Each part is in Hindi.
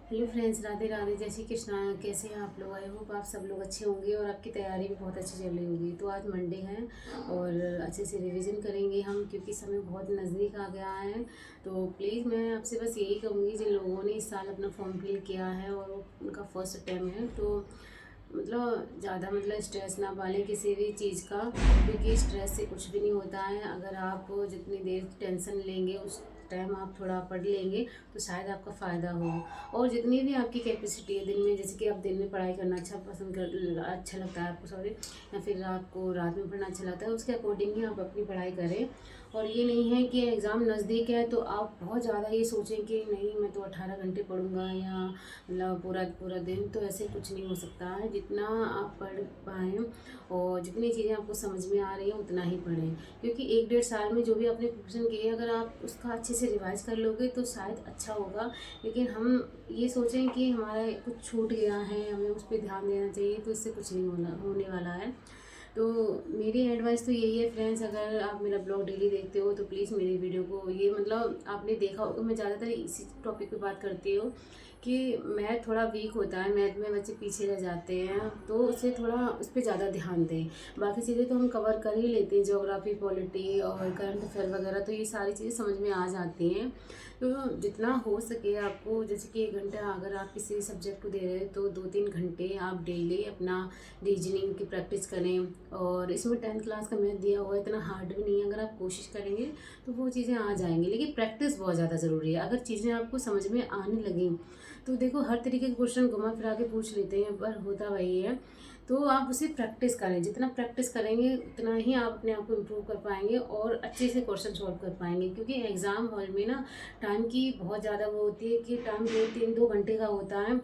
हेलो फ्रेंड्स, राधे राधे, जय श्री कृष्णा। कैसे हैं आप लोग? आई होप आप सब लोग अच्छे होंगे और आपकी तैयारी भी बहुत अच्छी चल रही होगी। तो आज मंडे है और अच्छे से रिवीजन करेंगे हम, क्योंकि समय बहुत नज़दीक आ गया है। तो प्लीज़ मैं आपसे बस यही कहूँगी, जिन लोगों ने इस साल अपना फॉर्म फिल किया है और उनका फर्स्ट अटैम्प्ट है, तो ज़्यादा स्ट्रेस ना पालें किसी भी चीज़ का, क्योंकि स्ट्रेस से कुछ भी नहीं होता है। अगर आप जितनी देर टेंशन लेंगे उस टाइम आप थोड़ा पढ़ लेंगे तो शायद आपका फ़ायदा हो। और जितनी भी आपकी कैपेसिटी है दिन में, जैसे कि आप दिन में पढ़ाई करना अच्छा लगता है आपको, सॉरी, या फिर आपको रात में पढ़ना अच्छा लगता है, उसके अकॉर्डिंग ही आप अपनी पढ़ाई करें। और ये नहीं है कि एग्ज़ाम नज़दीक है तो आप बहुत ज़्यादा ये सोचें कि नहीं मैं तो 18 घंटे पढ़ूंगा या पूरा पूरा दिन। तो ऐसे कुछ नहीं हो सकता है। जितना आप पढ़ पाएँ और जितनी चीज़ें आपको समझ में आ रही हैं उतना ही पढ़ें, क्योंकि 1 डेढ़ साल में जो भी आपने प्रिपरेशन की है, अगर आप उसका अच्छे से रिवाइज कर लोगे तो शायद अच्छा होगा। लेकिन हम ये सोचें कि हमारा कुछ छूट गया है, हमें उस पर ध्यान देना चाहिए, तो इससे कुछ नहीं होने वाला है। तो मेरी एडवाइस तो यही है फ्रेंड्स, अगर आप मेरा ब्लॉग डेली देखते हो तो प्लीज़ मेरी वीडियो को, ये आपने देखा होगा मैं ज़्यादातर इसी टॉपिक पे बात करती हूँ कि मैथ थोड़ा वीक होता है, मैथ में बच्चे पीछे रह जाते हैं, तो उसे थोड़ा उस पर ज़्यादा ध्यान दें। बाकी चीज़ें तो हम कवर कर ही लेते हैं, ज्योग्राफी, पॉलिटी और करंट अफेयर वगैरह, तो ये सारी चीज़ें समझ में आ जाती हैं। तो जितना हो सके आपको, जैसे कि 1 घंटा अगर आप किसी सब्जेक्ट को दे रहे हैं तो 2-3 घंटे आप डेली अपना रीजनिंग की प्रैक्टिस करें। और इसमें 10th क्लास का मैथ दिया हुआ है, इतना हार्ड भी नहीं है, अगर आप कोशिश करेंगे तो वो चीज़ें आ जाएंगी। लेकिन प्रैक्टिस बहुत ज़्यादा ज़रूरी है। अगर चीज़ें आपको समझ में आने लगें तो देखो, हर तरीके के क्वेश्चन घुमा फिरा के पूछ लेते हैं, पर होता वही है। तो आप उसे प्रैक्टिस करें, जितना प्रैक्टिस करेंगे उतना ही आप अपने आप को इम्प्रूव कर पाएंगे और अच्छे से क्वेश्चन सॉल्व कर पाएंगे। क्योंकि एग्ज़ाम हॉल में ना टाइम की बहुत ज़्यादा वो होती है कि टाइम 2-3-2 घंटे का होता है।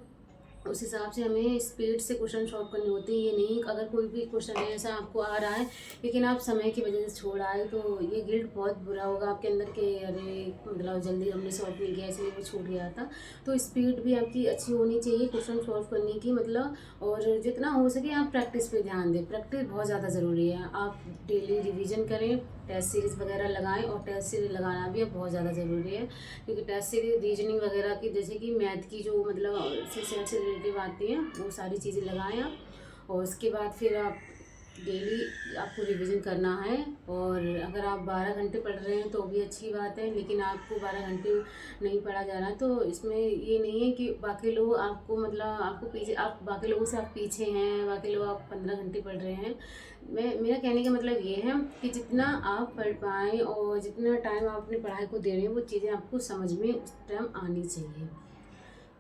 उस हिसाब से हमें स्पीड से क्वेश्चन सॉल्व करने होते हैं। ये नहीं अगर कोई भी क्वेश्चन है ऐसा आपको आ रहा है लेकिन आप समय की वजह से छोड़ आए, तो ये गिल्ट बहुत बुरा होगा आपके अंदर के, अरे जल्दी हमने सॉल्व नहीं किया इसलिए वो छूट गया था। तो स्पीड भी आपकी अच्छी होनी चाहिए क्वेश्चन सॉल्व करने की, और जितना हो सके आप प्रैक्टिस पे ध्यान दें। प्रैक्टिस बहुत ज़्यादा ज़रूरी है। आप डेली रिविज़न करें, टेस्ट सीरीज़ वगैरह लगाएं, और टेस्ट सीरीज़ लगाना भी अब बहुत ज़्यादा ज़रूरी है, क्योंकि टेस्ट सीरीज़ रीजनिंग वगैरह की, जैसे कि मैथ की जो सेट से रिलेटिव आती हैं, वो सारी चीज़ें लगाएं आप। और उसके बाद फिर आप डेली आपको रिवीजन करना है। और अगर आप 12 घंटे पढ़ रहे हैं तो भी अच्छी बात है, लेकिन आपको 12 घंटे नहीं पढ़ा जा रहा है तो इसमें ये नहीं है कि बाकी लोग आपको आपको पीछे, आप बाकी लोगों से आप पीछे हैं, बाकी लोग आप 15 घंटे पढ़ रहे हैं। मेरा कहने का मतलब ये है कि जितना आप पढ़ पाएँ और जितना टाइम आप अपनी पढ़ाई को दे रहे हैं, वो चीज़ें आपको समझ में उस टाइम आनी चाहिए।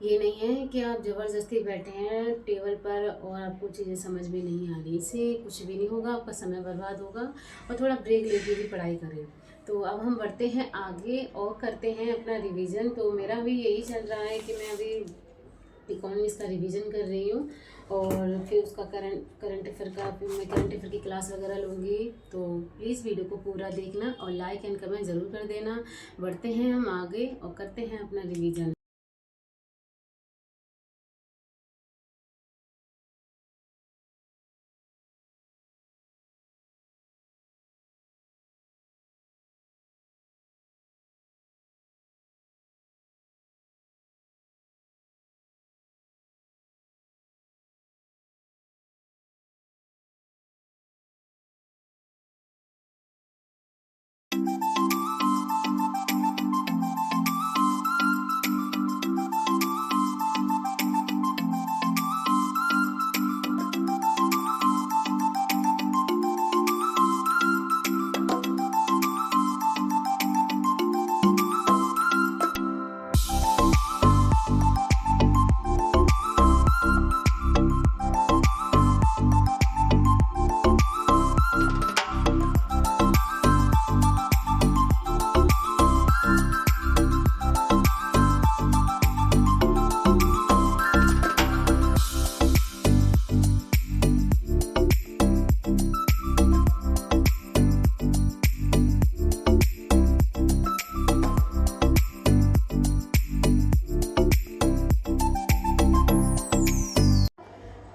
ये नहीं है कि आप ज़बरदस्ती बैठे हैं टेबल पर और आपको चीज़ें समझ में नहीं आ रही, इससे कुछ भी नहीं होगा, आपका समय बर्बाद होगा। और थोड़ा ब्रेक लेके भी पढ़ाई करें। तो अब हम बढ़ते हैं आगे और करते हैं अपना रिवीजन। तो मेरा भी यही चल रहा है कि मैं अभी इकोनॉमिक्स का रिवीजन कर रही हूँ, और फिर उसका करंट अफेयर का, फिर मैं करंट अफेयर की क्लास वगैरह लूँगी। तो प्लीज़ वीडियो को पूरा देखना और लाइक एंड कमेंट ज़रूर कर देना। बढ़ते हैं हम आगे और करते हैं अपना रिवीजन।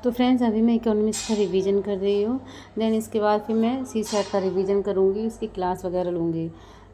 तो फ्रेंड्स, अभी मैं इकोनॉमिक्स का रिवीजन कर रही हूँ। देन इसके बाद फिर मैं सी सेट का रिवीजन करूँगी, उसकी क्लास वगैरह लूँगी।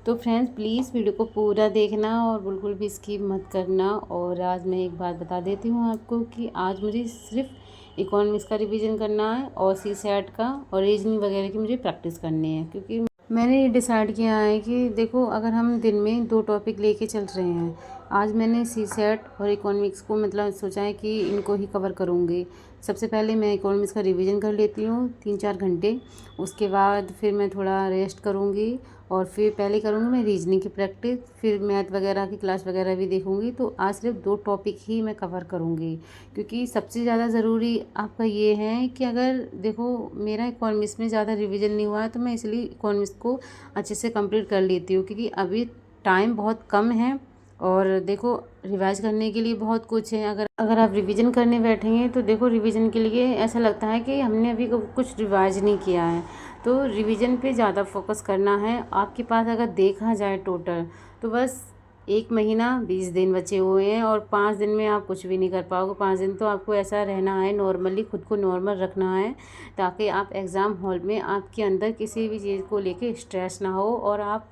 तो फ्रेंड्स प्लीज़ वीडियो को पूरा देखना और बिल्कुल भी स्किप मत करना। और आज मैं एक बात बता देती हूँ आपको कि आज मुझे सिर्फ इकोनॉमिक्स का रिवीजन करना है और सी सेट का और रीजनिंग वगैरह की मुझे प्रैक्टिस करनी है, क्योंकि मैंने ये डिसाइड किया है कि देखो अगर हम दिन में 2 टॉपिक लेके चल रहे हैं, आज मैंने सी सेट और इकोनॉमिक्स को मतलब सोचा है कि इनको ही कवर करूँगी। सबसे पहले मैं इकोनॉमिक्स का रिवीजन कर लेती हूँ 3-4 घंटे, उसके बाद फिर मैं थोड़ा रेस्ट करूँगी और फिर पहले करूँगी मैं रीजनिंग की प्रैक्टिस, फिर मैथ वगैरह की क्लास वगैरह भी देखूँगी। तो आज सिर्फ 2 टॉपिक ही मैं कवर करूँगी, क्योंकि सबसे ज़्यादा ज़रूरी आपका ये है कि अगर देखो मेरा इकोनॉमिक्स में ज़्यादा रिवीजन नहीं हुआ है तो मैं इसलिए इकोनॉमिक्स को अच्छे से कंप्लीट कर लेती हूँ, क्योंकि अभी टाइम बहुत कम है और देखो रिवाइज करने के लिए बहुत कुछ है। अगर अगर आप रिवीजन करने बैठेंगे तो देखो रिवीजन के लिए ऐसा लगता है कि हमने अभी कुछ रिवाइज नहीं किया है। तो रिवीजन पे ज़्यादा फोकस करना है। आपके पास अगर देखा जाए टोटल तो बस 1 महीना 20 दिन बचे हुए हैं और 5 दिन में आप कुछ भी नहीं कर पाओगे। 5 दिन तो आपको ऐसा रहना है, नॉर्मली खुद को नॉर्मल रखना है, ताकि आप एग्ज़ाम हॉल में आपके अंदर किसी भी चीज़ को लेके स्ट्रेस ना हो और आप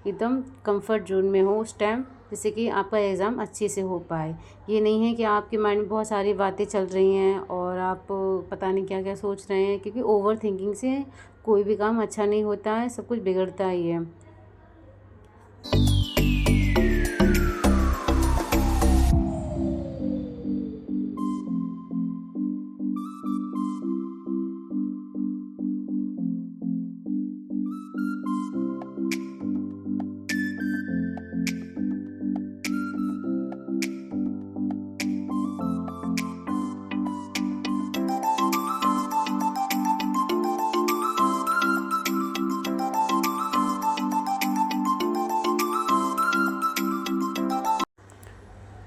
एकदम कंफर्ट जोन में हो उस टाइम, जिससे कि आपका एग्ज़ाम अच्छे से हो पाए। ये नहीं है कि आपके माइंड में बहुत सारी बातें चल रही हैं और आप पता नहीं क्या क्या सोच रहे हैं, क्योंकि ओवर थिंकिंग से कोई भी काम अच्छा नहीं होता है, सब कुछ बिगड़ता ही है।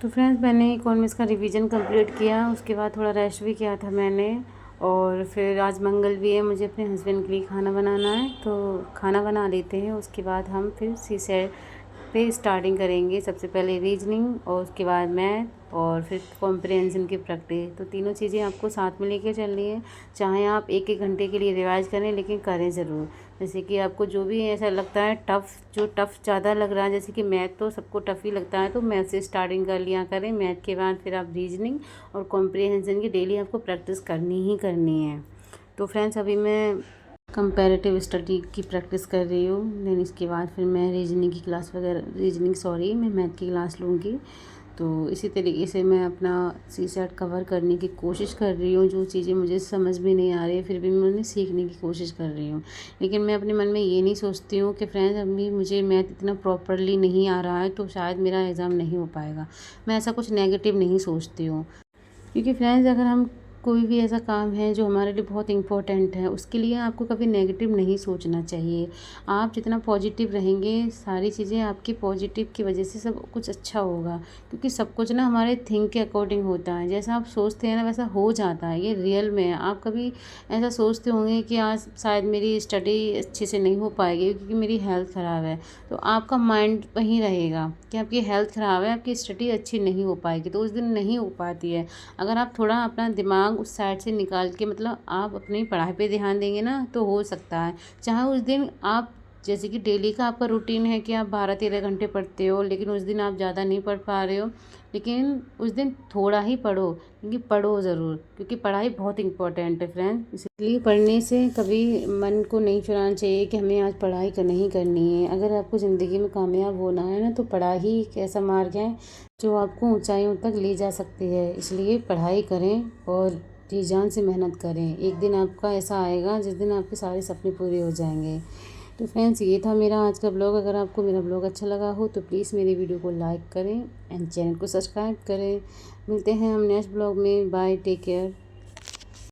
तो फ्रेंड्स मैंने इकोनॉमिक्स का रिवीजन कंप्लीट किया, उसके बाद थोड़ा रेस्ट भी किया था मैंने। और फिर आज मंगल भी है, मुझे अपने हस्बैंड के लिए खाना बनाना है, तो खाना बना लेते हैं। उसके बाद हम फिर सी सेट पे स्टार्टिंग करेंगे। सबसे पहले रीजनिंग और उसके बाद मैथ और फिर कॉम्प्रिहेंशन की प्रैक्टिस। तो तीनों चीज़ें आपको साथ में लेके चलनी है। चाहे आप 1-1 घंटे के लिए रिवाइज करें, लेकिन करें ज़रूर। जैसे कि आपको जो भी ऐसा लगता है जो टफ़ ज़्यादा लग रहा है, जैसे कि मैथ तो सबको टफ़ ही लगता है, तो मैथ से स्टार्टिंग कर लिया करें। मैथ के बाद फिर आप रीजनिंग और कॉम्प्रिहेंशन की डेली आपको प्रैक्टिस करनी ही करनी है। तो फ्रेंड्स अभी मैं कंपैरेटिव स्टडी की प्रैक्टिस कर रही हूँ, देन इसके बाद फिर मैं मैं मैथ की क्लास लूँगी। तो इसी तरीके से मैं अपना सी सेट कवर करने की कोशिश कर रही हूँ। जो चीज़ें मुझे समझ में नहीं आ रही है फिर भी मैं उन्हें सीखने की कोशिश कर रही हूँ, लेकिन मैं अपने मन में ये नहीं सोचती हूँ कि फ्रेंड्स अभी मुझे मैथ इतना प्रॉपरली नहीं आ रहा है तो शायद मेरा एग्ज़ाम नहीं हो पाएगा। मैं ऐसा कुछ नेगेटिव नहीं सोचती हूँ, क्योंकि फ्रेंड्स अगर हम कोई भी ऐसा काम है जो हमारे लिए बहुत इम्पोर्टेंट है, उसके लिए आपको कभी नेगेटिव नहीं सोचना चाहिए। आप जितना पॉजिटिव रहेंगे, सारी चीज़ें आपकी पॉजिटिव की वजह से सब कुछ अच्छा होगा, क्योंकि सब कुछ ना हमारे थिंक के अकॉर्डिंग होता है। जैसा आप सोचते हैं ना वैसा हो जाता है, ये रियल में है। आप कभी ऐसा सोचते होंगे कि आज शायद मेरी स्टडी अच्छे से नहीं हो पाएगी क्योंकि मेरी हेल्थ ख़राब है, तो आपका माइंड वहीं रहेगा कि आपकी हेल्थ ख़राब है, आपकी स्टडी अच्छी नहीं हो पाएगी, तो उस दिन नहीं हो पाती है। अगर आप थोड़ा अपना दिमाग उस साइड से निकाल के मतलब आप अपनी पढ़ाई पे ध्यान देंगे ना तो हो सकता है। चाहे उस दिन आप जैसे कि डेली का आपका रूटीन है कि आप 12-13 घंटे पढ़ते हो, लेकिन उस दिन आप ज़्यादा नहीं पढ़ पा रहे हो, लेकिन उस दिन थोड़ा ही पढ़ो, क्योंकि पढ़ो ज़रूर, क्योंकि पढ़ाई बहुत इंपॉर्टेंट है फ्रेंड। इसलिए पढ़ने से कभी मन को नहीं चुराना चाहिए कि हमें आज पढ़ाई नहीं करनी है। अगर आपको ज़िंदगी में कामयाब होना है ना तो पढ़ाई एक ऐसा मार्ग है जो आपको ऊंचाइयों तक ले जा सकती है। इसलिए पढ़ाई करें और जी जान से मेहनत करें। एक दिन आपका ऐसा आएगा जिस दिन आपके सारे सपने पूरे हो जाएंगे। तो फ्रेंड्स ये था मेरा आज का ब्लॉग। अगर आपको मेरा ब्लॉग अच्छा लगा हो तो प्लीज़ मेरी वीडियो को लाइक करें एंड चैनल को सब्सक्राइब करें। मिलते हैं हम नेक्स्ट ब्लॉग में। Bye, take care.